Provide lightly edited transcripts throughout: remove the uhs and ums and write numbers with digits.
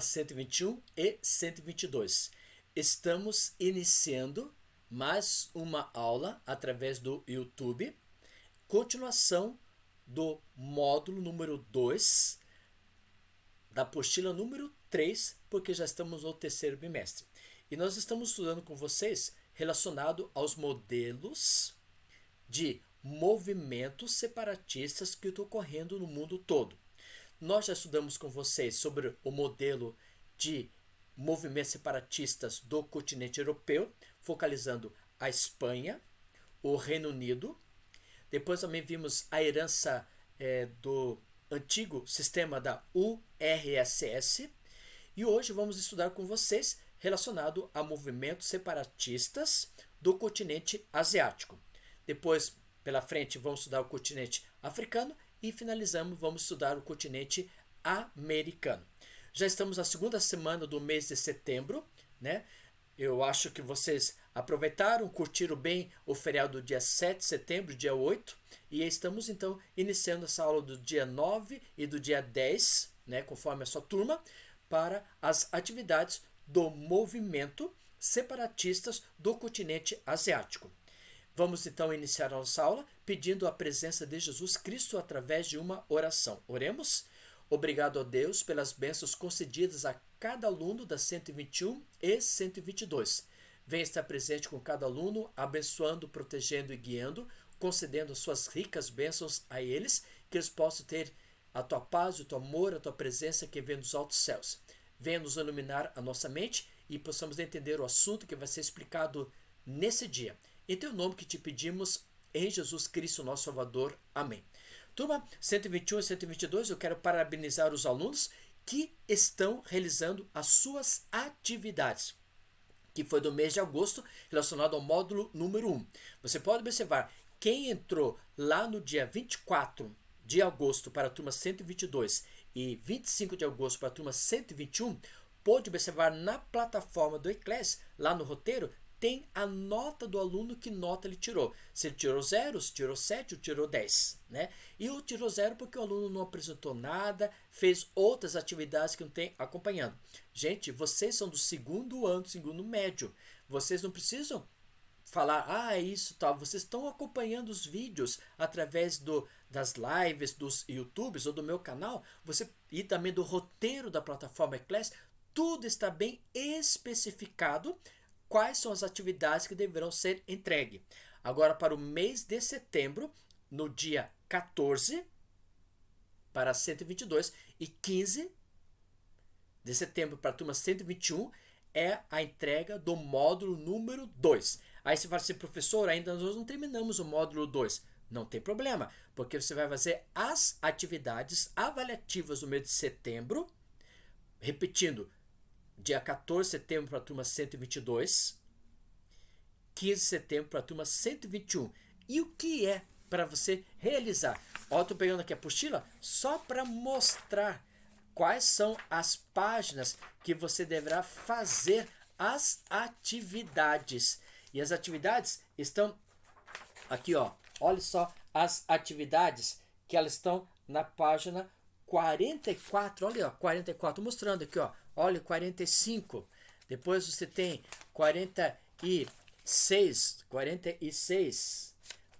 121 e 122. Estamos iniciando mais uma aula através do YouTube, continuação do módulo número 2, da apostila número 3, porque já estamos no terceiro bimestre. E nós estamos estudando com vocês relacionado aos modelos de movimentos separatistas que estão ocorrendo no mundo todo. Nós já estudamos com vocês sobre o modelo de movimentos separatistas do continente europeu, focalizando a Espanha, o Reino Unido. Depois também vimos a herança do antigo sistema da URSS. E hoje vamos estudar com vocês relacionado a movimentos separatistas do continente asiático. Depois, pela frente, vamos estudar o continente africano e finalizamos, vamos estudar o continente americano. Já estamos na segunda semana do mês de setembro, né? Eu acho que vocês aproveitaram, curtiram bem o feriado do dia 7 de setembro, dia 8, e estamos então iniciando essa aula do dia 9 e do dia 10, né, conforme a sua turma, para as atividades do movimento separatistas do continente asiático. Vamos então iniciar a nossa aula pedindo a presença de Jesus Cristo através de uma oração. Oremos. Obrigado a Deus pelas bênçãos concedidas a cada aluno da 121 e 122. Venha estar presente com cada aluno, abençoando, protegendo e guiando, concedendo as suas ricas bênçãos a eles, que eles possam ter a tua paz, o teu amor, a tua presença que vem dos altos céus. Venha nos iluminar a nossa mente e possamos entender o assunto que vai ser explicado nesse dia. Em teu nome que te pedimos, em Jesus Cristo, nosso Salvador. Amém. Turma, 121 e 122, eu quero parabenizar os alunos que estão realizando as suas atividades, que foi do mês de agosto, relacionado ao módulo número 1. Você pode observar, quem entrou lá no dia 24 de agosto para a turma 122 e 25 de agosto para a turma 121, pode observar na plataforma do Eclass, lá no roteiro, tem a nota do aluno, que nota ele tirou. Se ele tirou 0, se tirou 7 ou tirou 10. Né? E o tirou 0 porque o aluno não apresentou nada, fez outras atividades que não tem acompanhando. Gente, vocês são do segundo ano, segundo médio. Vocês não precisam falar, isso tal. Vocês estão acompanhando os vídeos através das lives, dos YouTubes ou do meu canal. E também do roteiro da plataforma Eclass. Tudo está bem especificado. Quais são as atividades que deverão ser entregues. Agora, para o mês de setembro, no dia 14, para 122, e 15 de setembro para a turma 121, é a entrega do módulo número 2. Aí você vai dizer, professor, ainda nós não terminamos o módulo 2. Não tem problema, porque você vai fazer as atividades avaliativas do mês de setembro, repetindo, dia 14 de setembro para a turma 122, 15 de setembro para a turma 121. E o que é para você realizar? Estou pegando aqui a apostila só para mostrar quais são as páginas que você deverá fazer as atividades. E as atividades estão aqui, ó. Olha só as atividades que elas estão na página 44. Olha, ó, 44, mostrando aqui, ó. Olha, 45. Depois você tem 46,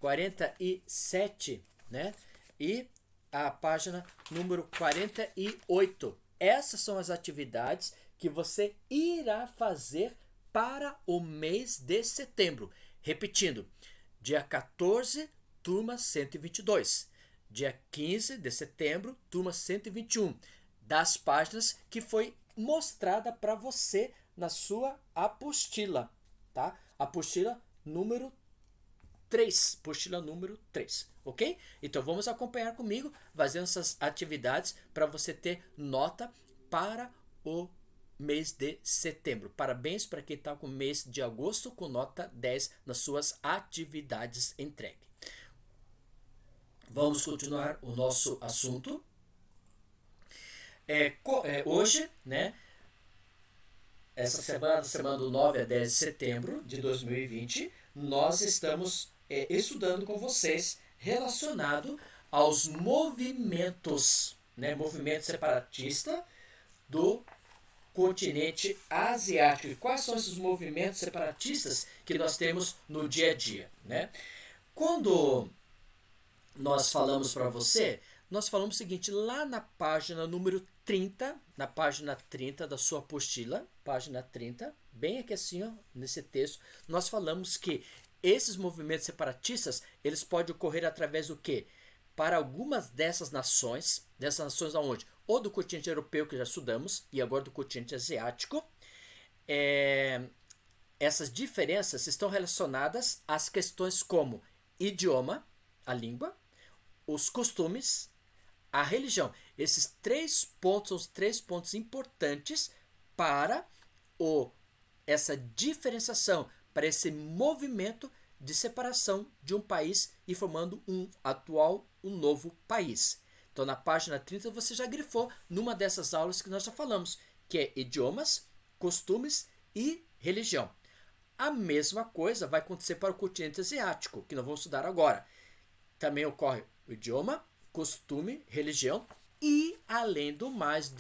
47, né? E a página número 48. Essas são as atividades que você irá fazer para o mês de setembro. Repetindo, dia 14, turma 122. Dia 15 de setembro, turma 121. Das páginas que foi mostrada para você na sua apostila, tá? Apostila número 3, apostila número 3, ok? Então vamos acompanhar comigo, fazendo essas atividades para você ter nota para o mês de setembro. Parabéns para quem está com o mês de agosto com nota 10 nas suas atividades entregues. Vamos continuar o nosso assunto. Hoje, né, essa semana do 9 a 10 de setembro de 2020, nós estamos estudando com vocês relacionado aos movimentos, né, movimento separatista do continente asiático. E quais são esses movimentos separatistas que nós temos no dia a dia, né? Quando nós falamos para você, nós falamos o seguinte, lá na página número 30, na página 30 da sua apostila, página 30, bem aqui assim, ó, nesse texto, nós falamos que esses movimentos separatistas, eles podem ocorrer através do quê? Para algumas dessas nações aonde? Ou do continente europeu, que já estudamos, e agora do continente asiático, essas diferenças estão relacionadas às questões como idioma, a língua, os costumes, a religião. Esses 3 pontos são os 3 pontos importantes para essa diferenciação, para esse movimento de separação de um país e formando um novo país. Então, na página 30, você já grifou numa dessas aulas que nós já falamos, que é idiomas, costumes e religião. A mesma coisa vai acontecer para o continente asiático, que nós vamos estudar agora. Também ocorre o idioma, costume, religião e, além do mais,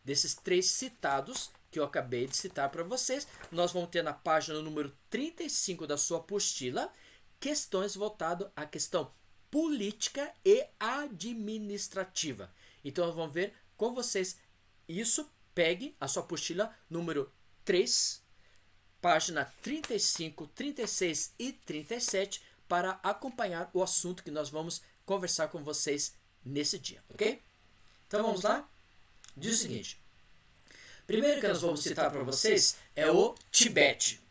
desses 3 citados que eu acabei de citar para vocês, nós vamos ter na página número 35 da sua apostila questões voltadas à questão política e administrativa. Então, nós vamos ver com vocês isso. Pegue a sua apostila número 3, página 35, 36 e 37 para acompanhar o assunto que nós vamos conversar com vocês nesse dia, ok? Então vamos lá? Diz o seguinte. Primeiro que nós vamos citar para vocês é o Tibete.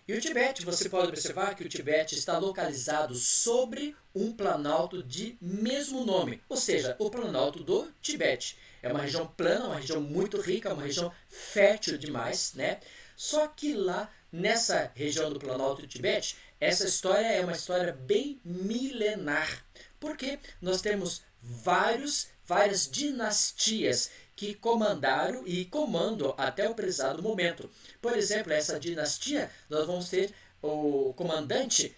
E o Tibete, você pode observar que o Tibete está localizado sobre um planalto de mesmo nome, ou seja, o planalto do Tibete. É uma região plana, uma região muito rica, uma região fértil demais, né? Só que lá, nessa região do planalto do Tibete, essa história é uma história bem milenar, porque nós temos várias dinastias que comandaram e comandam até o prezado momento. Por exemplo, essa dinastia, nós vamos ter o comandante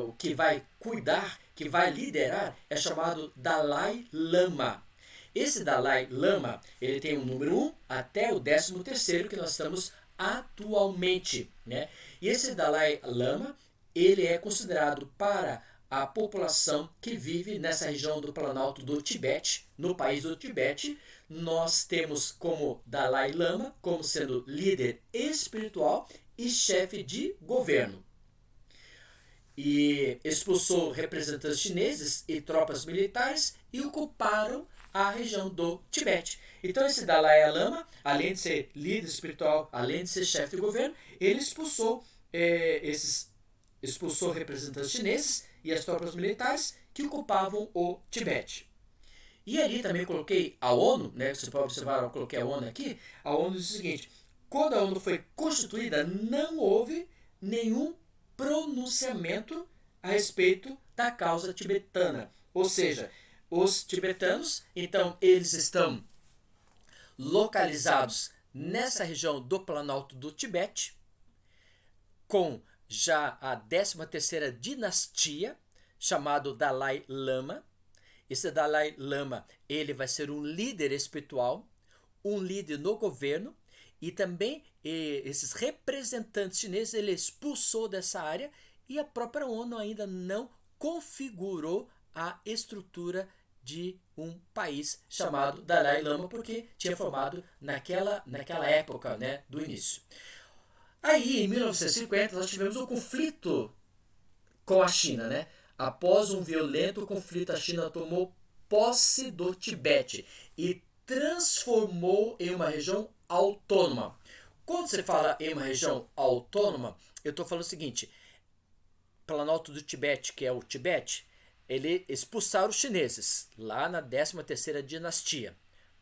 o que vai cuidar, que vai liderar, é chamado Dalai Lama. Esse Dalai Lama, ele tem o número 1 até o 13º que nós estamos atualmente, né? E esse Dalai Lama, ele é considerado para a população que vive nessa região do Planalto do Tibete, no país do Tibete, nós temos como Dalai Lama como sendo líder espiritual e chefe de governo. E expulsou representantes chineses e tropas militares e ocuparam a região do Tibete. Então esse Dalai Lama, além de ser líder espiritual, além de ser chefe de governo, ele expulsou representantes chineses e as tropas militares que ocupavam o Tibete. E ali também coloquei a ONU, né? Você pode observar, eu coloquei a ONU aqui. A ONU diz o seguinte: quando a ONU foi constituída, não houve nenhum pronunciamento a respeito da causa tibetana. Ou seja, os tibetanos, então, eles estão localizados nessa região do Planalto do Tibete, com já a 13ª dinastia, chamado Dalai Lama. Esse Dalai Lama, ele vai ser um líder espiritual, um líder no governo, e também esses representantes chineses ele expulsou dessa área, e a própria ONU ainda não configurou a estrutura de um país chamado Dalai Lama, porque tinha formado naquela época, né, do início. Aí, em 1950, nós tivemos um conflito com a China, né? Após um violento conflito, a China tomou posse do Tibete e transformou em uma região autônoma. Quando você fala em uma região autônoma, eu estou falando o seguinte: Planalto do Tibete, que é o Tibete, ele expulsaram os chineses lá na 13ª dinastia.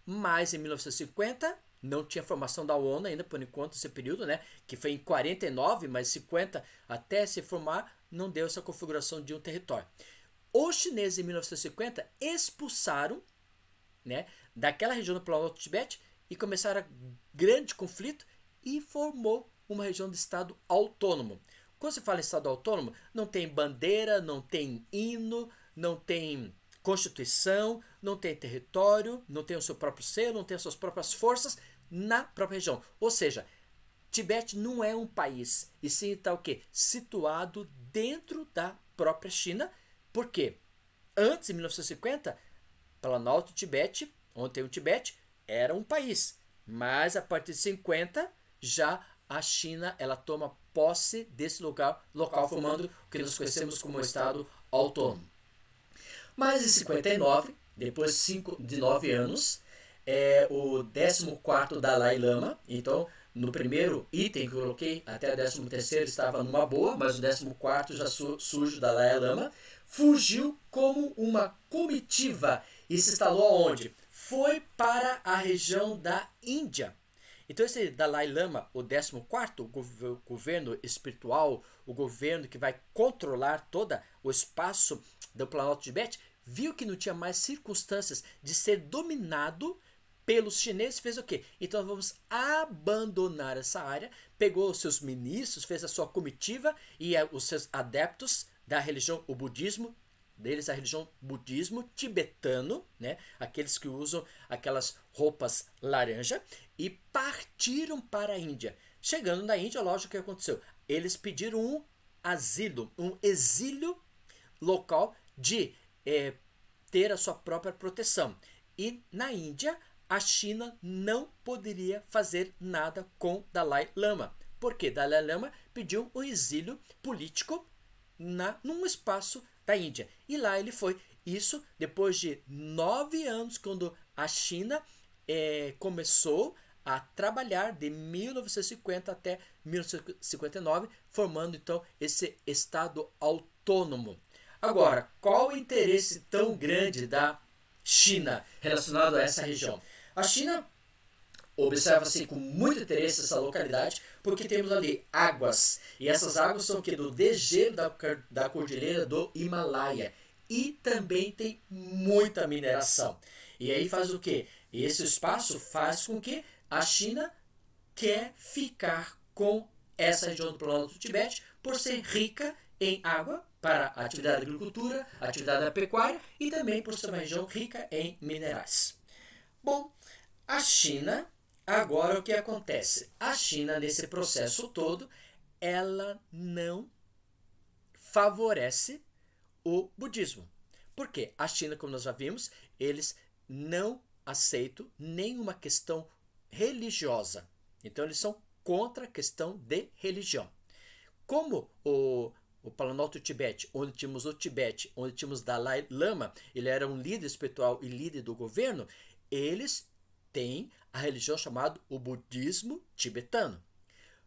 Mas em 1950 não tinha formação da ONU ainda por enquanto esse período, né? Que foi em 49, mas 50 até se formar não deu essa configuração de um território. Os chineses em 1950 expulsaram, né, daquela região do Planalto do Tibete e começaram grande conflito e formou uma região de estado autônomo. Quando se fala em estado autônomo, não tem bandeira, não tem hino, não tem constituição, não tem território, não tem o seu próprio selo, não tem as suas próprias forças, na própria região. Ou seja, Tibete não é um país, e sim está o quê? Situado dentro da própria China. Por quê? Antes, de 1950, Planalto Tibete, onde tem o Tibete, era um país. Mas a partir de 50, já a China ela toma posse desse local formando o que nós conhecemos como Estado autônomo. Mas em 59, depois de 9 anos, é o 14º Dalai Lama. Então, no primeiro item que eu coloquei, até o 13º estava numa boa, mas o 14º já surge o Dalai Lama. Fugiu como uma comitiva e se instalou aonde? Foi para a região da Índia. Então esse Dalai Lama, o 14º, o governo espiritual, o governo que vai controlar todo o espaço do Planalto Tibete, viu que não tinha mais circunstâncias de ser dominado pelos chineses, fez o quê? Então vamos abandonar essa área, pegou os seus ministros, fez a sua comitiva e os seus adeptos da religião, o budismo, deles a religião budismo tibetano, né? Aqueles que usam aquelas roupas laranja, e partiram para a Índia. Chegando na Índia, lógico o que aconteceu. Eles pediram um asilo, um exílio local de ter a sua própria proteção. E na Índia, a China não poderia fazer nada com Dalai Lama. Por quê? Dalai Lama pediu um exílio político num espaço da Índia. E lá ele foi. Isso depois de 9 anos, quando a China começou a trabalhar de 1950 até 1959, formando então esse Estado autônomo. Agora, qual o interesse tão grande da China relacionado a essa região? A China observa-se com muito interesse essa localidade, porque temos ali águas, e essas águas são que do degelo da cordilheira do Himalaia, e também tem muita mineração. E aí faz o quê? Esse espaço faz com que a China quer ficar com essa região do Planalto do Tibete por ser rica em água para a atividade da agricultura, a atividade da pecuária e também por ser uma região rica em minerais. Bom, a China, agora o que acontece? A China, nesse processo todo, ela não favorece o budismo. Por quê? A China, como nós já vimos, eles não aceitam nenhuma questão religiosa. Então, eles são contra a questão de religião. Como o Planalto Tibete, onde tínhamos o Tibete, onde tínhamos Dalai Lama, ele era um líder espiritual e líder do governo, eles têm a religião chamada o budismo tibetano.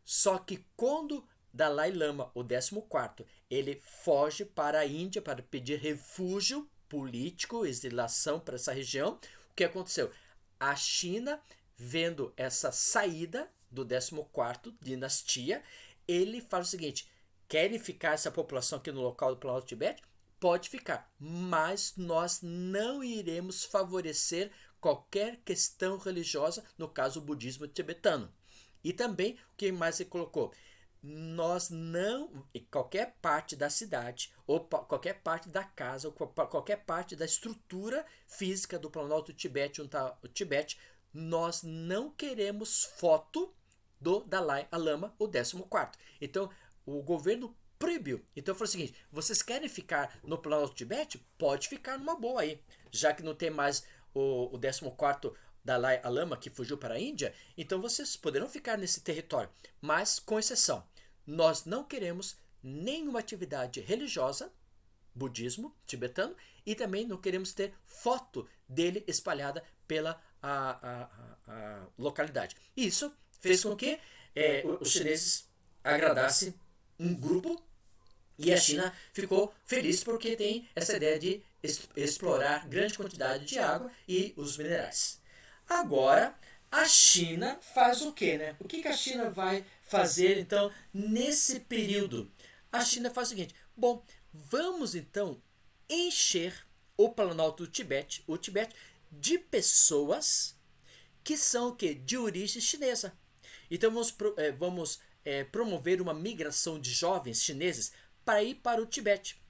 Só que quando Dalai Lama, o 14º, ele foge para a Índia para pedir refúgio político, exilação para essa região, o que aconteceu? A China, vendo essa saída do 14º dinastia, ele fala o seguinte: querem ficar essa população aqui no local do Planalto Tibete? Pode ficar, mas nós não iremos favorecer qualquer questão religiosa, no caso o budismo tibetano. E também, o que mais ele colocou? Nós não, em qualquer parte da cidade, ou qualquer parte da casa, ou qualquer parte da estrutura física do Planalto do Tibete, onde está o Tibete, nós não queremos foto do Dalai Lama, o 14º. Então, o governo proibiu. Então, foi o seguinte: vocês querem ficar no Planalto do Tibete? Pode ficar numa boa aí. Já que não tem mais o 14º Dalai Lama, que fugiu para a Índia, então vocês poderão ficar nesse território. Mas, com exceção, nós não queremos nenhuma atividade religiosa, budismo tibetano, e também não queremos ter foto dele espalhada pela a localidade. Isso fez com que os chineses agradassem um grupo, e a China ficou feliz porque tem essa ideia de explorar grande quantidade de água e os minerais. Agora, a China faz o quê, né? O que a China vai fazer, então, nesse período? A China faz o seguinte: bom, vamos, então, encher o Planalto do Tibete, o Tibete, de pessoas que são o quê? De origem chinesa. Então, vamos promover uma migração de jovens chineses para ir para o Tibete.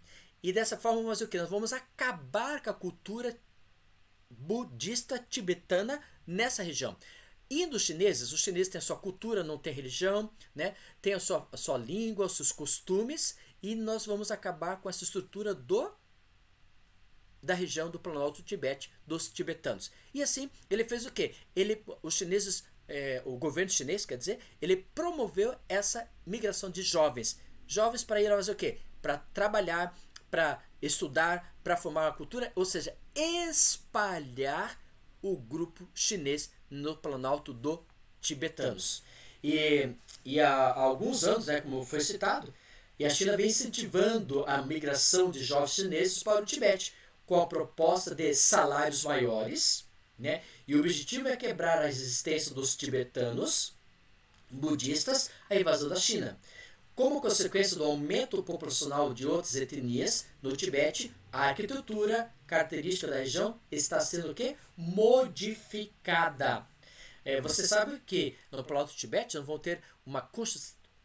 E dessa forma, vamos fazer o quê? Nós vamos acabar com a cultura budista tibetana nessa região. Indochineses, os chineses têm a sua cultura, não tem religião, né? Tem a sua língua, os seus costumes, e nós vamos acabar com essa estrutura da região do Planalto do Tibete, dos tibetanos. E assim, ele fez o quê? Os chineses, o governo chinês, quer dizer, ele promoveu essa migração de jovens. Jovens para ir fazer o quê? Para trabalhar, para estudar, para formar uma cultura, ou seja, espalhar o grupo chinês no Planalto do Tibetanos. E há alguns anos, né, como foi citado, e a China vem incentivando a migração de jovens chineses para o Tibete, com a proposta de salários maiores, né? E o objetivo é quebrar a resistência dos tibetanos budistas à invasão da China. Como consequência do aumento populacional de outras etnias no Tibete, a arquitetura característica da região está sendo o quê? Modificada. Você sabe que no Planalto do Tibete nós vamos ter uma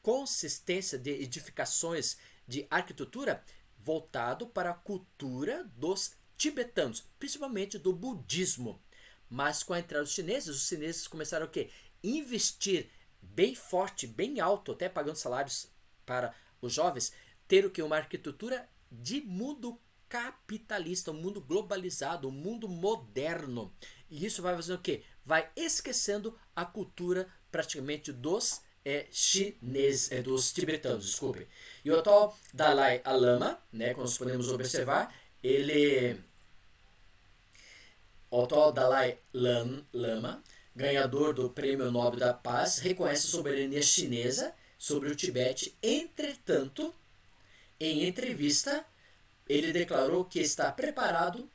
consistência de edificações de arquitetura voltado para a cultura dos tibetanos, principalmente do budismo. Mas com a entrada dos chineses, os chineses começaram a quê? Investir bem forte, bem alto, até pagando salários para os jovens, ter o que? Uma arquitetura de mundo capitalista, um mundo globalizado, um mundo moderno. E isso vai fazer o quê? Vai esquecendo a cultura praticamente dos chineses, dos tibetanos, desculpe. E o atual Dalai Lama, né, como nós podemos observar, o atual Dalai Lama, ganhador do Prêmio Nobel da Paz, reconhece a soberania chinesa sobre o Tibete. Entretanto, em entrevista, ele declarou que está preparando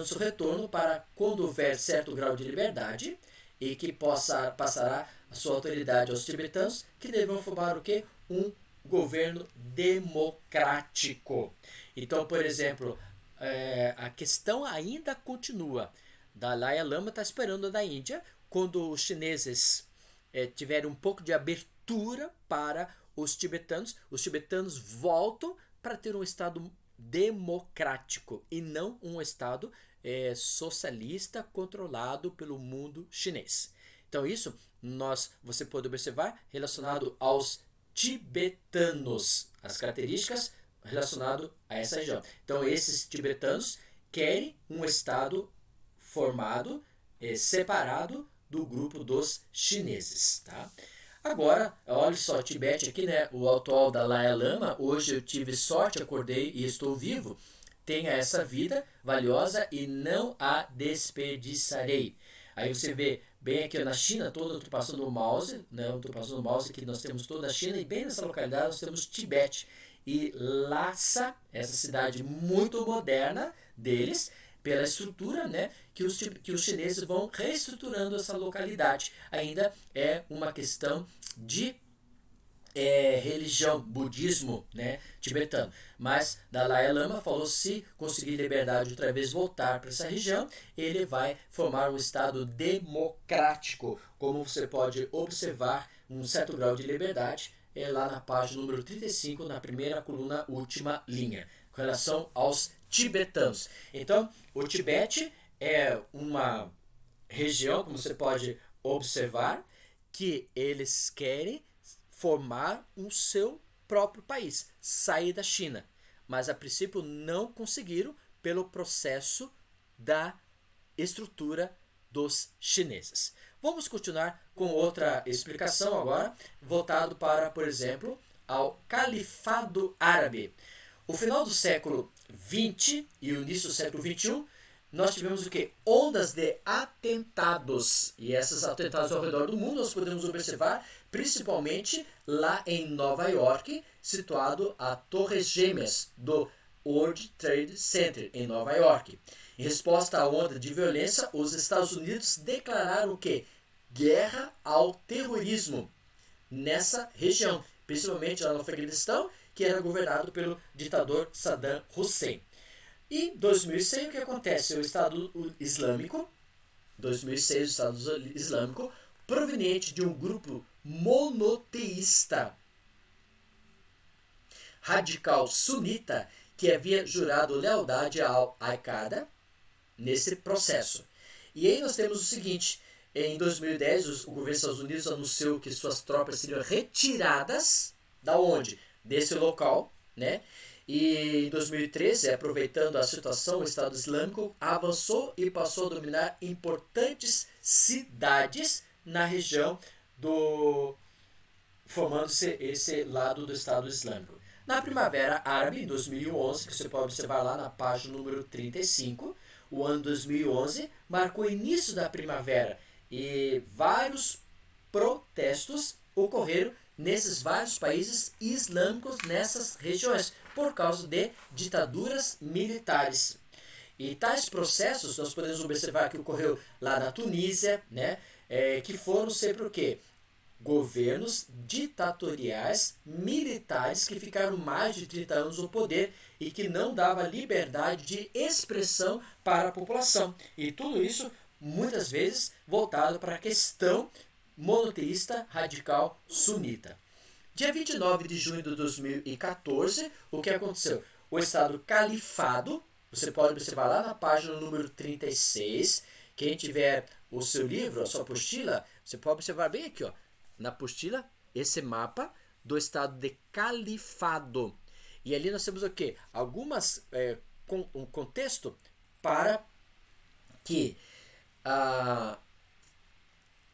seu retorno para quando houver certo grau de liberdade e que passará a sua autoridade aos tibetanos, que deverão formar o quê? Um governo democrático. Então, por exemplo, a questão ainda continua. Dalai Lama está esperando da Índia, quando os chineses tiverem um pouco de abertura para os tibetanos voltam para ter um Estado democrático e não um Estado socialista controlado pelo mundo chinês. Então isso você pode observar relacionado aos tibetanos, as características relacionadas a essa região. Então esses tibetanos querem um Estado formado, separado do grupo dos chineses, tá? Agora, olha só, Tibete aqui, né? O atual Dalai Lama, hoje eu tive sorte, acordei e estou vivo. Tenha essa vida valiosa e não a desperdiçarei. Aí você vê bem aqui na China, eu estou passando o mouse, né? Eu estou passando o mouse aqui, nós temos toda a China e bem nessa localidade nós temos Tibete. E Lhasa, essa cidade muito moderna deles, pela estrutura, né, que os chineses vão reestruturando essa localidade. Ainda é uma questão de religião, budismo, né, tibetano. Mas Dalai Lama falou, se conseguir liberdade outra vez voltar para essa região, ele vai formar um Estado democrático. Como você pode observar, um certo grau de liberdade lá na página número 35, na primeira coluna, última linha, com relação aos tibetanos. Então, o Tibete é uma região, como você pode observar, que eles querem formar o seu próprio país, sair da China. Mas, a princípio, não conseguiram pelo processo da estrutura dos chineses. Vamos continuar com outra explicação agora, voltado para, por exemplo, ao Califado Árabe. O final do século XX e o início do século XXI, nós tivemos o quê? Ondas de atentados. E esses atentados ao redor do mundo nós podemos observar, principalmente lá em Nova York, situado a Torres Gêmeas do World Trade Center, em Nova York. Em resposta à onda de violência, os Estados Unidos declararam o quê? Guerra ao terrorismo nessa região, principalmente lá no Afeganistão, que era governado pelo ditador Saddam Hussein. E em 2006, o que acontece? O Estado Islâmico, 2006, o Estado Islâmico, proveniente de um grupo monoteísta, radical sunita, que havia jurado lealdade ao Al-Qaeda nesse processo. E aí nós temos o seguinte, Em 2010, o governo dos Estados Unidos anunciou que suas tropas seriam retiradas da onde? Desse local, né? E em 2013, aproveitando a situação, o Estado Islâmico avançou e passou a dominar importantes cidades na região do formando-se esse lado do Estado Islâmico. Na Primavera Árabe, em 2011, que você pode observar lá na página número 35, o ano 2011 marcou o início da primavera e vários protestos ocorreram nesses vários países islâmicos nessas regiões por causa de ditaduras militares. E tais processos nós podemos observar que ocorreu lá na Tunísia, né, que foram sempre o quê? Governos ditatoriais militares que ficaram mais de 30 anos no poder e que não dava liberdade de expressão para a população. E tudo isso, muitas vezes, voltado para a questão monoteísta radical sunita. Dia 29 de junho de 2014, o que aconteceu? O Estado Califado, você pode observar lá na página número 36, quem tiver o seu livro, a sua apostila, você pode observar bem aqui, ó, na apostila, esse mapa do Estado de Califado. E ali nós temos o quê? Algumas, um contexto para que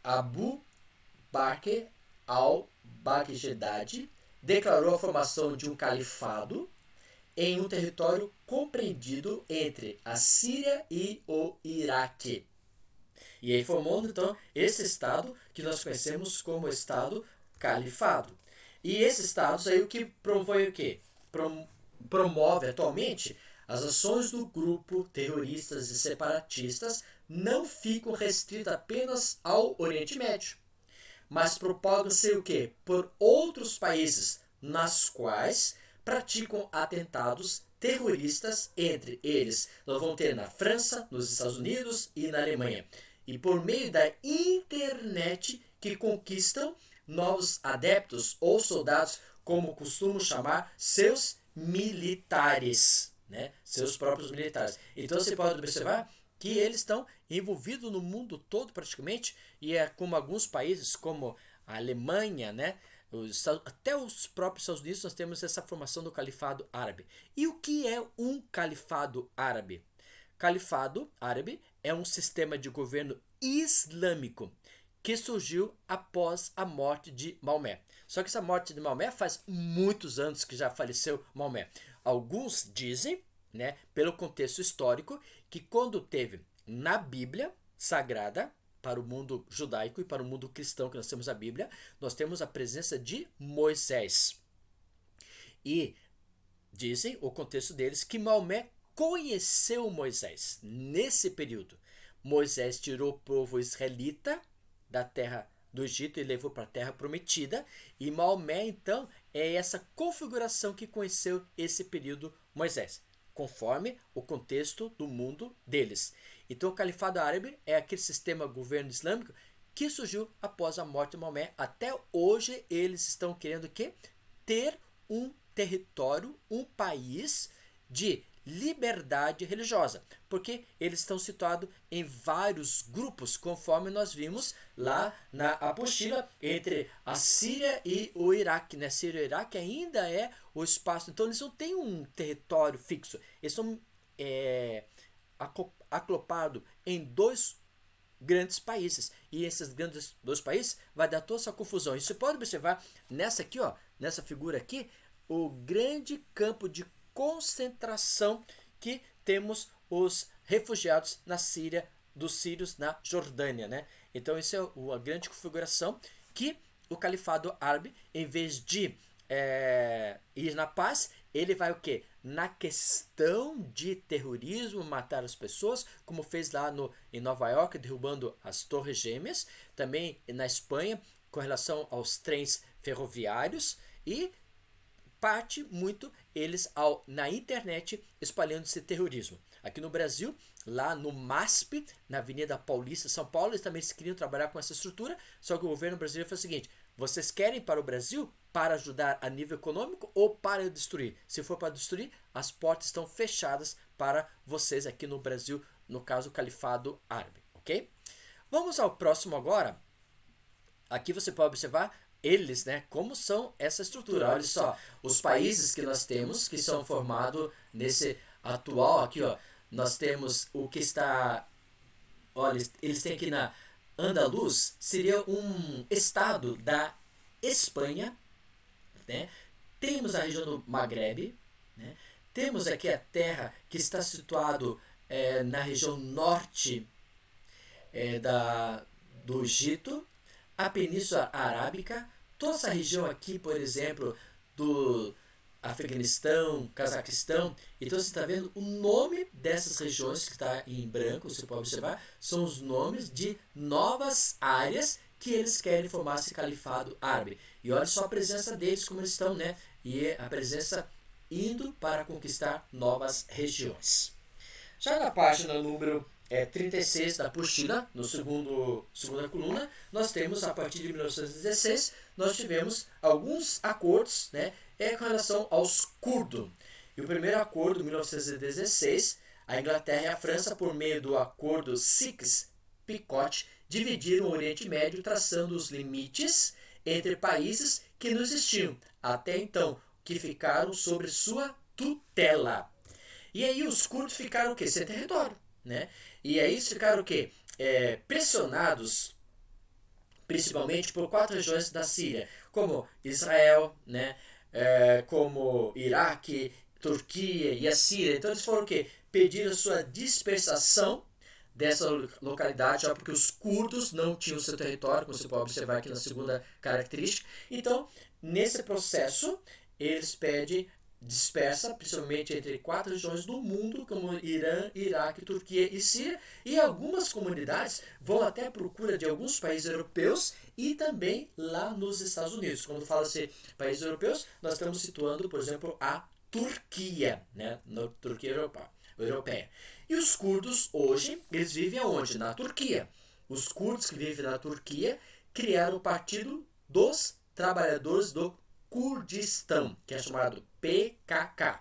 Abu Bakr al-Baghdadi declarou a formação de um califado em um território compreendido entre a Síria e o Iraque. E aí formando então esse estado que nós conhecemos como Estado Califado. E esse estado aí o que promove o quê? Promove atualmente as ações do grupo terroristas e separatistas não ficam restritas apenas ao Oriente Médio, mas propagam-se o quê? Por outros países, nas quais praticam atentados terroristas, entre eles nós vamos ter na França, nos Estados Unidos e na Alemanha. E por meio da internet que conquistam novos adeptos ou soldados, como costumam chamar seus militares, né? Seus próprios militares. Então você pode observar que eles estão envolvidos no mundo todo praticamente, e é como alguns países como a Alemanha, né? Até os próprios Estados Unidos nós temos essa formação do califado árabe. E o que é um califado árabe? Califado árabe é um sistema de governo islâmico que surgiu após a morte de Maomé. Só que essa morte de Maomé faz muitos anos que já faleceu Maomé. Alguns dizem, né, pelo contexto histórico, que quando teve na Bíblia Sagrada, para o mundo judaico e para o mundo cristão que nós temos a Bíblia, nós temos a presença de Moisés. E dizem, o contexto deles, que Maomé conheceu Moisés nesse período. Moisés tirou o povo israelita da terra do Egito e levou para a terra prometida, e Maomé então é essa configuração que conheceu esse período Moisés, conforme o contexto do mundo deles. Então o califado árabe é aquele sistema governo islâmico que surgiu após a morte de Maomé. Até hoje eles estão querendo que ter um território, um país de liberdade religiosa, porque eles estão situados em vários grupos, conforme nós vimos lá na apostila, entre a Síria e o Iraque, né? Síria e o Iraque ainda é o espaço, então eles não têm um território fixo, eles são aclopados em dois grandes países, e esses grandes dois países vai dar toda essa confusão. E você pode observar nessa aqui, ó, nessa figura aqui, o grande campo de concentração que temos os refugiados na Síria, dos sírios na Jordânia, né? Então isso é a grande configuração que o califado árabe, em vez de ir na paz, ele vai o quê? Na questão de terrorismo, matar as pessoas, como fez lá em Nova York, derrubando as Torres Gêmeas, também na Espanha, com relação aos trens ferroviários, e parte muito eles na internet espalhando esse terrorismo. Aqui no Brasil, lá no MASP, na Avenida Paulista, São Paulo, eles também queriam trabalhar com essa estrutura, só que o governo brasileiro fez o seguinte: vocês querem ir para o Brasil para ajudar a nível econômico ou para destruir? Se for para destruir, as portas estão fechadas para vocês aqui no Brasil, no caso o Califado Árabe, ok? Vamos ao próximo agora. Aqui você pode observar eles, né, como são essa estrutura. Olha só, os países que nós temos que são formados nesse atual aqui, ó. Nós temos o que está, olha, eles têm aqui na Andaluz, seria um estado da Espanha, né? Temos a região do Maghreb, né? Temos aqui a terra que está situado na região norte do Egito, a Península Arábica, toda essa região aqui, por exemplo, do Afeganistão, Cazaquistão. Então você está vendo o nome dessas regiões que está em branco, você pode observar, são os nomes de novas áreas que eles querem formar esse califado árabe. E olha só a presença deles, como eles estão, né? E a presença indo para conquistar novas regiões. Já na página número 36 da apostila, no segunda coluna, nós temos, a partir de 1916, nós tivemos alguns acordos, né, com relação aos curdos. E o primeiro acordo, 1916, a Inglaterra e a França, por meio do acordo Sykes-Picot, dividiram o Oriente Médio, traçando os limites entre países que não existiam até então, que ficaram sob sua tutela. E aí os curdos ficaram o quê? Sem território, né? E aí eles ficaram o quê? Pressionados principalmente por 4 regiões da Síria, como Israel, né? Como Iraque, Turquia e a Síria. Então eles foram o quê? Pediram sua dispersação dessa localidade, já porque os curdos não tinham seu território, como você pode observar aqui na segunda característica. Então, nesse processo, eles pedem dispersa, principalmente entre 4 regiões do mundo, como Irã, Iraque, Turquia e Síria, e algumas comunidades vão até à procura de alguns países europeus e também lá nos Estados Unidos. Quando fala-se países europeus, nós estamos situando, por exemplo, a Turquia, né? Na Turquia europeia. E os curdos, hoje, eles vivem aonde? Na Turquia. Os curdos que vivem na Turquia criaram o Partido dos Trabalhadores do Kurdistão, que é chamado PKK.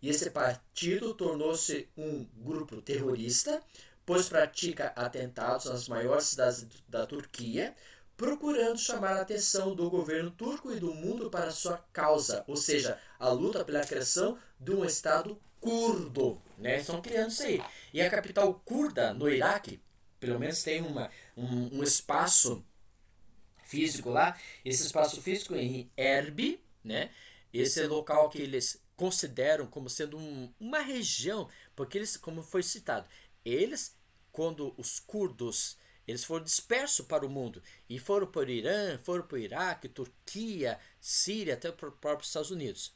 E esse partido tornou-se um grupo terrorista, pois pratica atentados nas maiores cidades da Turquia, procurando chamar a atenção do governo turco e do mundo para sua causa, ou seja, a luta pela criação de um Estado curdo. Né? Estão criando isso aí. E a capital curda, no Iraque, pelo menos tem um espaço físico lá, esse espaço físico em Erbil, né? Esse é local que eles consideram como sendo uma região, porque eles, como foi citado, eles, quando os curdos, eles foram dispersos para o mundo e foram para o Irã, foram para o Iraque, Turquia, Síria, até para os próprios Estados Unidos.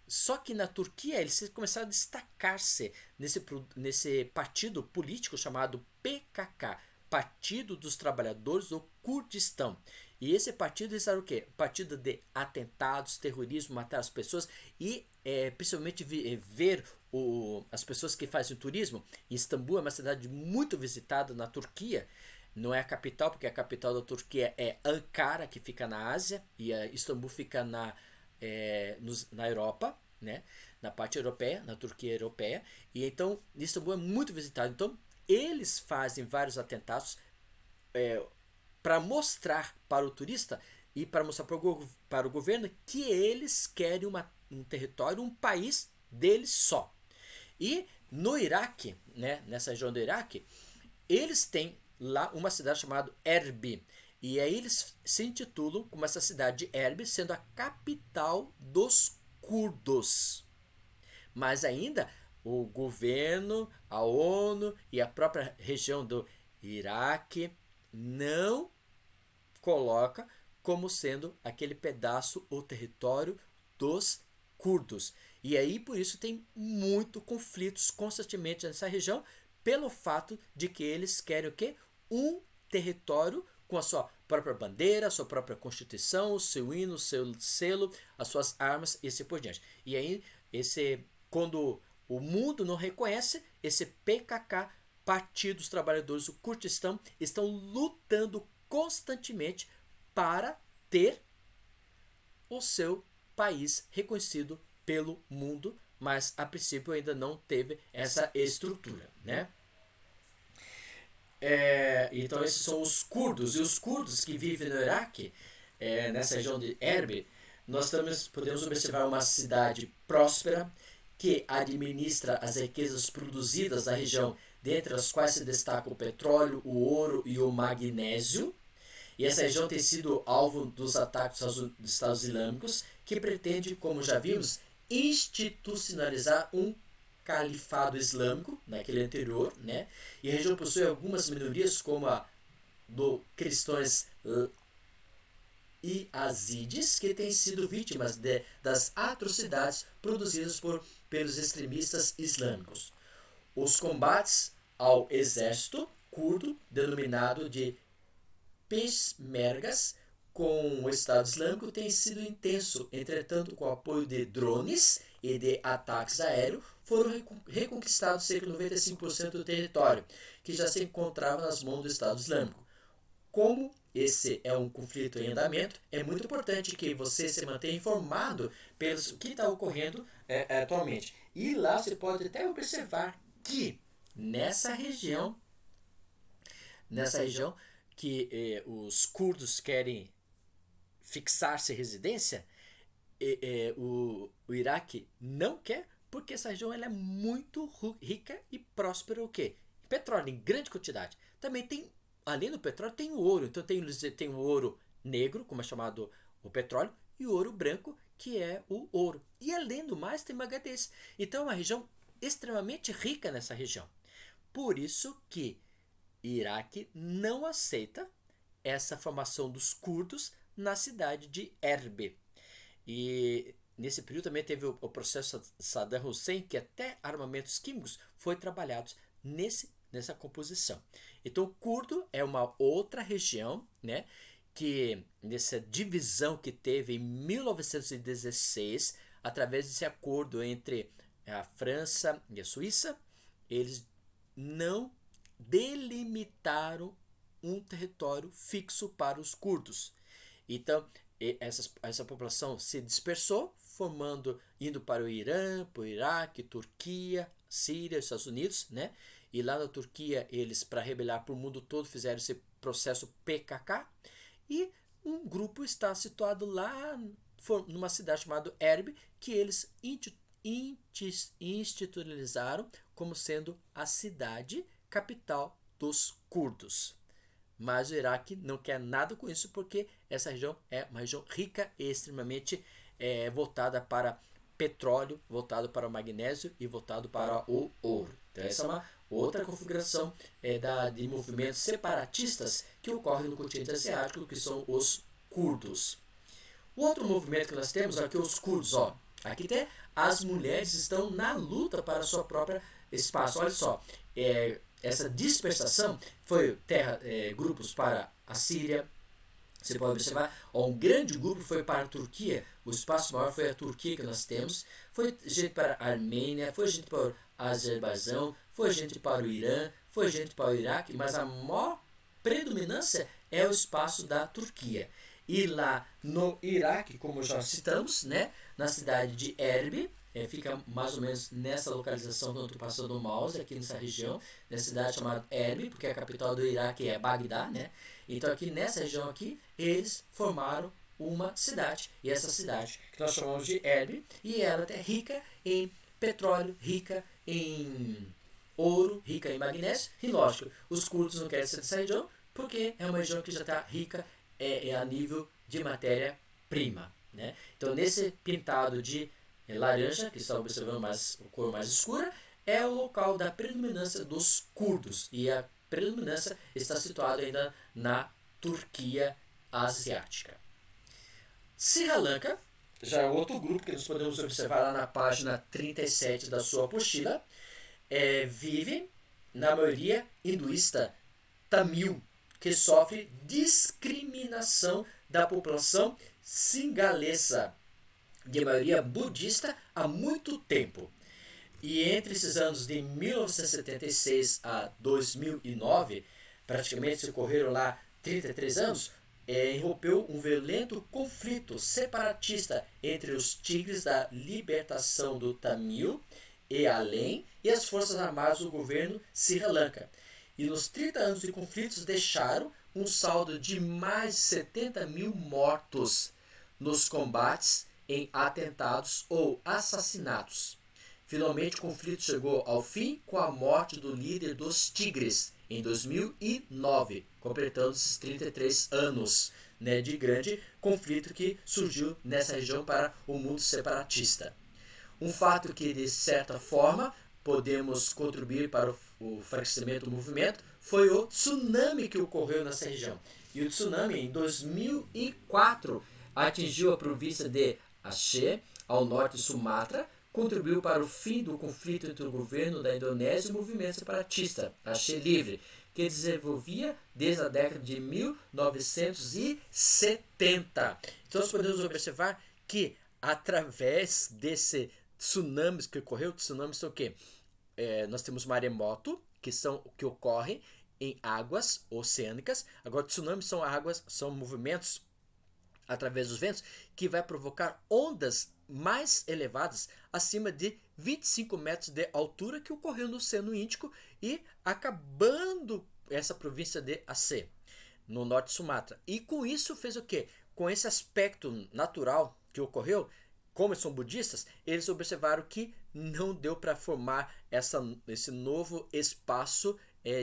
Só que na Turquia eles começaram a destacar-se nesse partido político chamado PKK, Partido dos Trabalhadores do Kurdistão. E esse partido era o quê? Partido de atentados, terrorismo, matar as pessoas e principalmente ver as pessoas que fazem turismo. Istambul é uma cidade muito visitada na Turquia. Não é a capital, porque a capital da Turquia é Ankara, que fica na Ásia, e Istambul fica na Europa, né? Na parte europeia, na Turquia europeia. E então Istambul é muito visitado. Então eles fazem vários atentados para mostrar para o turista e para mostrar para o governo que eles querem um território, um país deles só. E no Iraque, né, nessa região do Iraque, eles têm lá uma cidade chamada Erbil. E aí eles se intitulam como essa cidade de Erbil, sendo a capital dos curdos. Mas ainda o governo, a ONU e a própria região do Iraque não coloca como sendo aquele pedaço ou território dos curdos. E aí por isso tem muito conflitos constantemente nessa região, pelo fato de que eles querem o quê? Um território com a sua própria bandeira, a sua própria constituição, o seu hino, o seu selo, as suas armas e assim por diante. E aí quando o mundo não reconhece, esse PKK, Partido dos Trabalhadores do Kurdistão, estão lutando constantemente para ter o seu país reconhecido pelo mundo, mas a princípio ainda não teve essa estrutura, né? Então esses são os curdos, e os curdos que vivem no Iraque, nessa região de Erbil, nós podemos observar uma cidade próspera que administra as riquezas produzidas na região, dentre as quais se destaca o petróleo, o ouro e o magnésio. E essa região tem sido alvo dos ataques dos Estados Islâmicos, que pretende, como já vimos, institucionalizar um califado islâmico naquele anterior, né? E a região possui algumas minorias, como a do cristãos e azídies, que têm sido vítimas das atrocidades produzidas pelos extremistas islâmicos. Os combates ao exército curdo, denominado de Peshmergas, com o Estado Islâmico tem sido intenso. Entretanto, com o apoio de drones e de ataques aéreos, foram reconquistados cerca de 95% do território, que já se encontrava nas mãos do Estado Islâmico. Como esse é um conflito em andamento, é muito importante que você se mantenha informado pelo que está ocorrendo atualmente. E lá você pode até observar que nessa região que os curdos querem fixar-se residência, o Iraque não quer, porque essa região ela é muito rica e próspera o quê? Petróleo em grande quantidade. Também tem, além do petróleo, tem o ouro. Então tem o ouro negro, como é chamado o petróleo, e o ouro branco, que é o ouro. E além do mais, tem manganês. Então é uma região extremamente rica nessa região. Por isso que Iraque não aceita essa formação dos curdos na cidade de Erbil. E nesse período também teve o processo Saddam Hussein, que até armamentos químicos foi trabalhado nessa composição. Então o curdo é uma outra região, né, que nessa divisão que teve em 1916, através desse acordo entre a França e a Suíça, eles não delimitaram um território fixo para os curdos. Então, essa população se dispersou, indo para o Irã, para o Iraque, Turquia, Síria, Estados Unidos, né? E lá na Turquia, eles, para rebelar para o mundo todo, fizeram esse processo PKK. E um grupo está situado lá numa cidade chamada Erbil, que eles institucionalizaram como sendo a cidade capital dos curdos. Mas o Iraque não quer nada com isso, porque essa região é uma região rica e extremamente voltada para petróleo, voltado para o magnésio e voltado para o ouro. Então essa é uma outra configuração de movimentos separatistas que ocorrem no continente asiático, que são os curdos. O outro movimento que nós temos aqui é os curdos. Aqui até as mulheres estão na luta para o seu próprio espaço. Olha só, essa dispersação foi grupos para a Síria. Você pode observar, um grande grupo foi para a Turquia, o espaço maior foi a Turquia que nós temos, foi gente para a Armênia, foi gente para o Azerbaijão, foi gente para o Irã, foi gente para o Iraque, mas a maior predominância é o espaço da Turquia. E lá no Iraque, como já citamos, né, na cidade de Erbil, fica mais ou menos nessa localização quando eu estou passando o mouse, aqui nessa região, nessa cidade chamada Erbil, porque a capital do Iraque é Bagdá, né? Então aqui nessa região aqui, eles formaram uma cidade, e essa cidade que nós chamamos de Erbil, e ela é rica em petróleo, rica em ouro, rica em magnésio, e lógico, os curdos não querem ser dessa região, porque é uma região que já está rica a nível de matéria-prima, né? Então nesse pintado de laranja, que está observando a cor mais escura, é o local da predominância dos curdos, e a predominância está situada ainda na Turquia asiática. Sri Lanka já é outro grupo que nós podemos observar lá na página 37 da sua apostila, vive na maioria hinduísta tamil, que sofre discriminação da população singalesa, de maioria budista, há muito tempo. E entre esses anos de 1976 a 2009, praticamente se ocorreram lá 33 anos, irrompeu um violento conflito separatista entre os Tigres da Libertação do Tamil e além e as forças armadas do governo Sri Lanka. e nos 30 anos de conflitos deixaram um saldo de mais de 70 mil mortos nos combates em atentados ou assassinatos. Finalmente, o conflito chegou ao fim com a morte do líder dos Tigres em 2009, completando esses 33 anos, né, de grande conflito que surgiu nessa região para o mundo separatista. Um fato que, de certa forma, podemos contribuir para o enfraquecimento do movimento foi o tsunami que ocorreu nessa região. E o tsunami, em 2004, atingiu a província de Aceh, ao norte de Sumatra, contribuiu para o fim do conflito entre o governo da Indonésia e o movimento separatista, Aceh Livre, que desenvolvia desde a década de 1970. Então, nós podemos observar que, através desse tsunamis que ocorreu, tsunamis são o quê? Nós temos maremoto, que ocorrem em águas oceânicas. Agora, tsunamis são movimentos através dos ventos que vai provocar ondas mais elevadas, acima de 25 metros de altura, que ocorreu no Oceano Índico e acabando essa província de Aceh, no norte de Sumatra. E com isso fez o quê? Com esse aspecto natural que ocorreu, como eles são budistas, eles observaram que não deu para formar esse novo espaço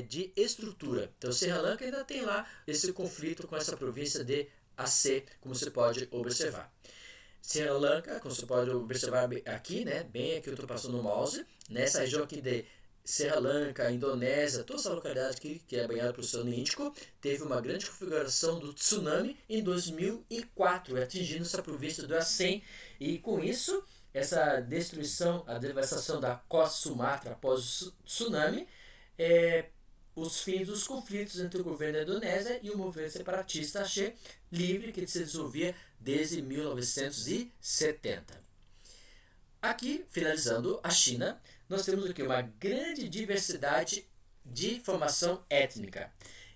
de estrutura. Então, Sri Lanka ainda tem lá esse conflito com essa província de Aceh, como você pode observar. Sri Lanka, como você pode observar aqui, né, bem aqui eu estou passando o mouse, nessa região aqui de Sri Lanka, Indonésia, toda essa localidade aqui que é banhada pelo Oceano Índico, teve uma grande configuração do tsunami em 2004, atingindo essa província do Aceh, e com isso, essa destruição, a devastação da costa Sumatra após o tsunami, os fins dos conflitos entre o governo da Indonésia e o movimento separatista Aceh Livre, que se desenvolvia desde 1970. Aqui, finalizando a China, nós temos aqui uma grande diversidade de formação étnica.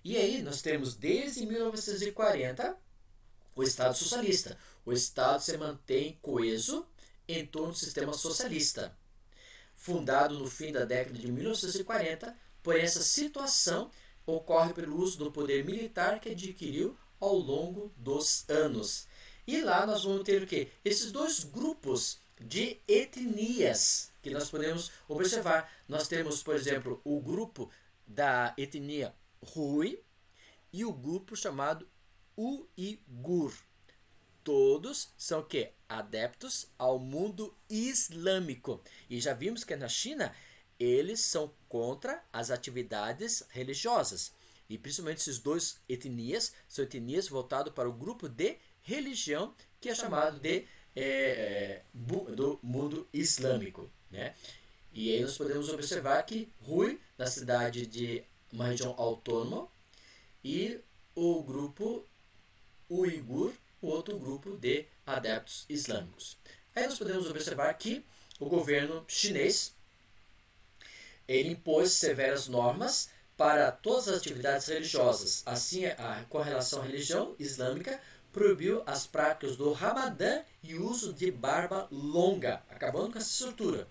E aí nós temos desde 1940 o Estado socialista. O Estado se mantém coeso em torno do sistema socialista, fundado no fim da década de 1940. Porém, essa situação ocorre pelo uso do poder militar que adquiriu ao longo dos anos. E lá nós vamos ter o quê? Esses dois grupos de etnias que nós podemos observar. Nós temos, por exemplo, o grupo da etnia Hui e o grupo chamado Uigur. Todos são o quê? Adeptos ao mundo islâmico. E já vimos que na China eles são contra as atividades religiosas. E principalmente esses dois etnias são etnias voltadas para o grupo de religião que é chamado de do mundo islâmico, né? E aí nós podemos observar que Hui, na cidade de uma região autônoma, e o grupo Uigur, o outro grupo de adeptos islâmicos. Aí nós podemos observar que o governo chinês ele impôs severas normas para todas as atividades religiosas. Assim, com relação à religião islâmica, proibiu as práticas do Ramadã e o uso de barba longa, acabando com essa estrutura.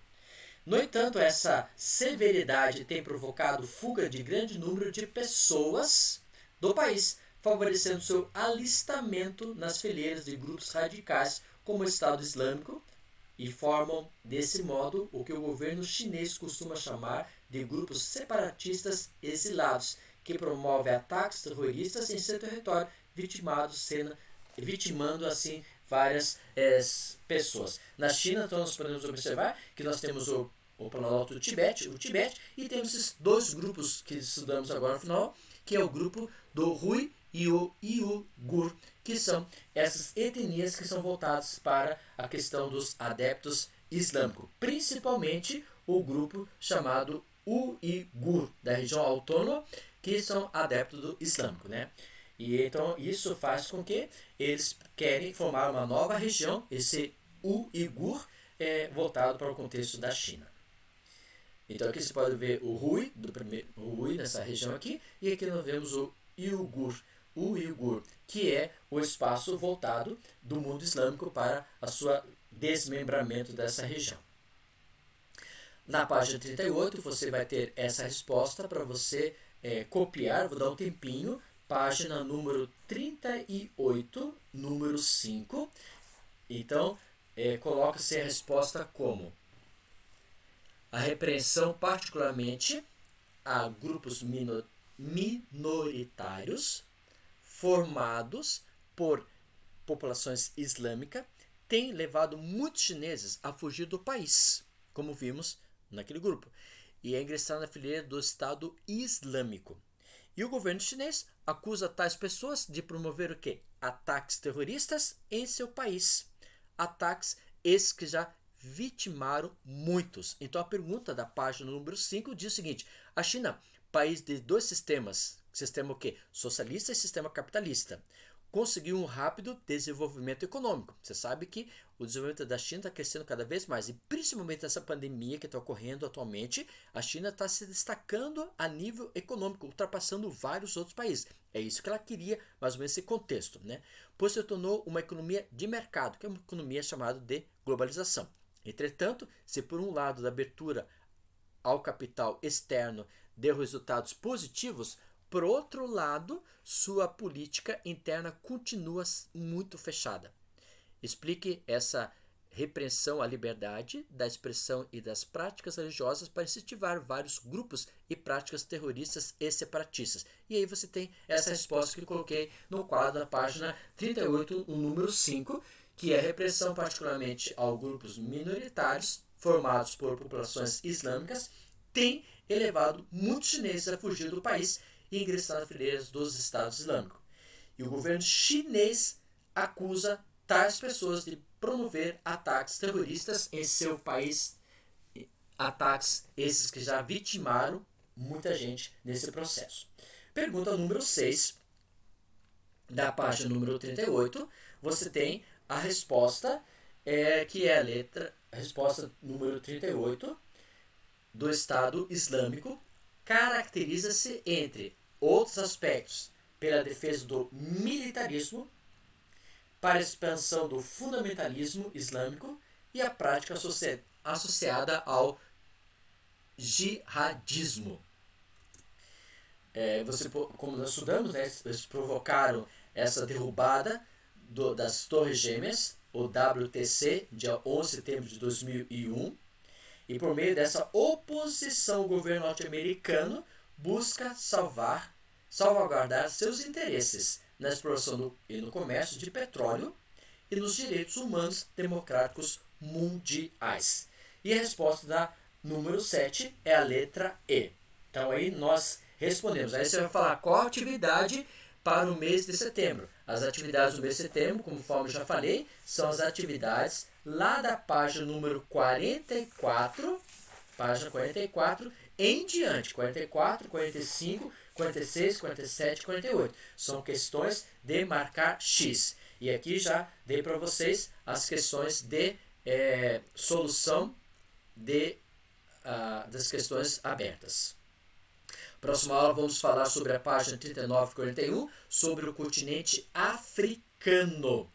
No entanto, essa severidade tem provocado fuga de grande número de pessoas do país, favorecendo seu alistamento nas fileiras de grupos radicais como o Estado Islâmico, e formam, desse modo, o que o governo chinês costuma chamar de grupos separatistas exilados, que promovem ataques terroristas em seu território, vitimando assim várias pessoas. Na China, então, nós podemos observar que nós temos o Planalto do Tibete, e temos esses dois grupos que estudamos agora no final, que é o grupo do Hui e o Uigur, que são essas etnias que são voltadas para a questão dos adeptos islâmicos, principalmente o grupo chamado Uigur, da região autônoma, que são adeptos do islâmico, né? E então isso faz com que eles querem formar uma nova região, esse Uigur, voltado para o contexto da China. Então aqui você pode ver o Hui, o Hui nessa região aqui, e aqui nós vemos o Uigur, que é o espaço voltado do mundo islâmico para a sua desmembramento dessa região. Na página 38 você vai ter essa resposta para você copiar, vou dar um tempinho, página número 38, número 5. Então, coloca-se a resposta como: a repreensão particularmente a grupos minoritários formados por populações islâmicas tem levado muitos chineses a fugir do país, como vimos naquele grupo, e a ingressar na fileira do Estado Islâmico. E o governo chinês acusa tais pessoas de promover o quê? Ataques terroristas em seu país. Ataques esses que já vitimaram muitos. Então a pergunta da página número 5 diz o seguinte: a China, país de dois sistemas, sistema o quê? Socialista e sistema capitalista, conseguiu um rápido desenvolvimento econômico. Você sabe que o desenvolvimento da China está crescendo cada vez mais, e principalmente essa pandemia que está ocorrendo atualmente, a China está se destacando a nível econômico, ultrapassando vários outros países. É isso que ela queria, mais ou menos esse contexto, né? Pois se tornou uma economia de mercado, que é uma economia chamada de globalização. Entretanto, se por um lado da abertura ao capital externo deu resultados positivos, por outro lado, sua política interna continua muito fechada. Explique essa repreensão à liberdade da expressão e das práticas religiosas para incentivar vários grupos e práticas terroristas e separatistas. E aí você tem essa resposta que eu coloquei no quadro da página 38, o número 5, que é a repressão particularmente aos grupos minoritários formados por populações islâmicas tem elevado muitos chineses a fugir do país e ingressar nas fileiras dos Estados Islâmicos. E o governo chinês acusa tais pessoas de promover ataques terroristas em seu país, ataques esses que já vitimaram muita gente nesse processo. Pergunta número 6, da página número 38, você tem a resposta, que é a resposta número 38, do Estado Islâmico, caracteriza-se, entre outros aspectos, pela defesa do militarismo, para a expansão do fundamentalismo islâmico e a prática associada ao jihadismo. Como nós estudamos, né, eles provocaram essa derrubada das Torres Gêmeas, o WTC, dia 11 de setembro de 2001, e por meio dessa oposição, o governo norte-americano busca salvaguardar seus interesses na exploração e no comércio de petróleo e nos direitos humanos democráticos mundiais. E a resposta da número 7 é a letra E. Então aí nós respondemos. Aí você vai falar qual a atividade para o mês de setembro. As atividades do mês de setembro, conforme eu já falei, são as atividades lá da página número 44, página 44, em diante, 44, 45, 46, 47, 48. São questões de marcar X. E aqui já dei para vocês as questões de solução das questões abertas. Próxima aula vamos falar sobre a página 39 e 41, sobre o continente africano.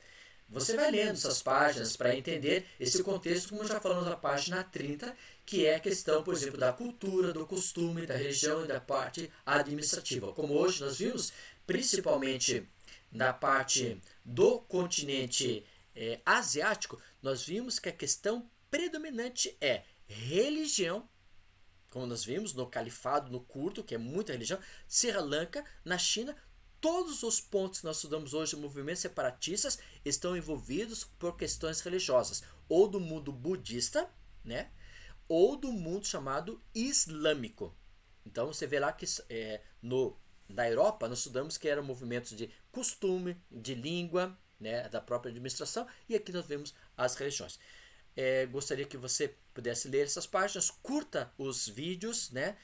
Você vai lendo essas páginas para entender esse contexto, como já falamos na página 30, que é a questão, por exemplo, da cultura, do costume, da religião e da parte administrativa. Como hoje nós vimos, principalmente na parte do continente asiático, nós vimos que a questão predominante é religião, como nós vimos no Califado, no Curto, que é muita religião, Sri Lanka, na China. Todos os pontos que nós estudamos hoje, movimentos separatistas, estão envolvidos por questões religiosas, ou do mundo budista, né, ou do mundo chamado islâmico. Então você vê lá que na Europa nós estudamos que eram movimentos de costume, de língua, né, da própria administração, e aqui nós vemos as religiões. Gostaria que você pudesse ler essas páginas, curta os vídeos, né?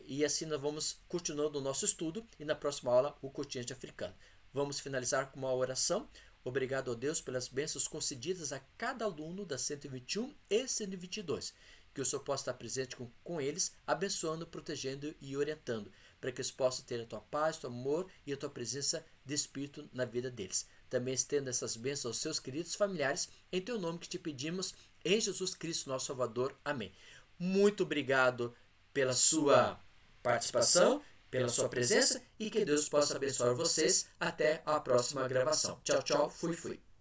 E assim nós vamos continuando o nosso estudo, e na próxima aula o continente africano. Vamos finalizar com uma oração. Obrigado a Deus pelas bênçãos concedidas a cada aluno da 121 e 122. Que o Senhor possa estar presente com eles, abençoando, protegendo e orientando, para que eles possam ter a tua paz, o teu amor e a tua presença de Espírito na vida deles. Também estenda essas bênçãos aos seus queridos familiares, em teu nome que te pedimos, em Jesus Cristo, nosso Salvador. Amém. Muito obrigado pela sua participação, pela sua presença e que Deus possa abençoar vocês. Até a próxima gravação. Tchau, tchau. Fui.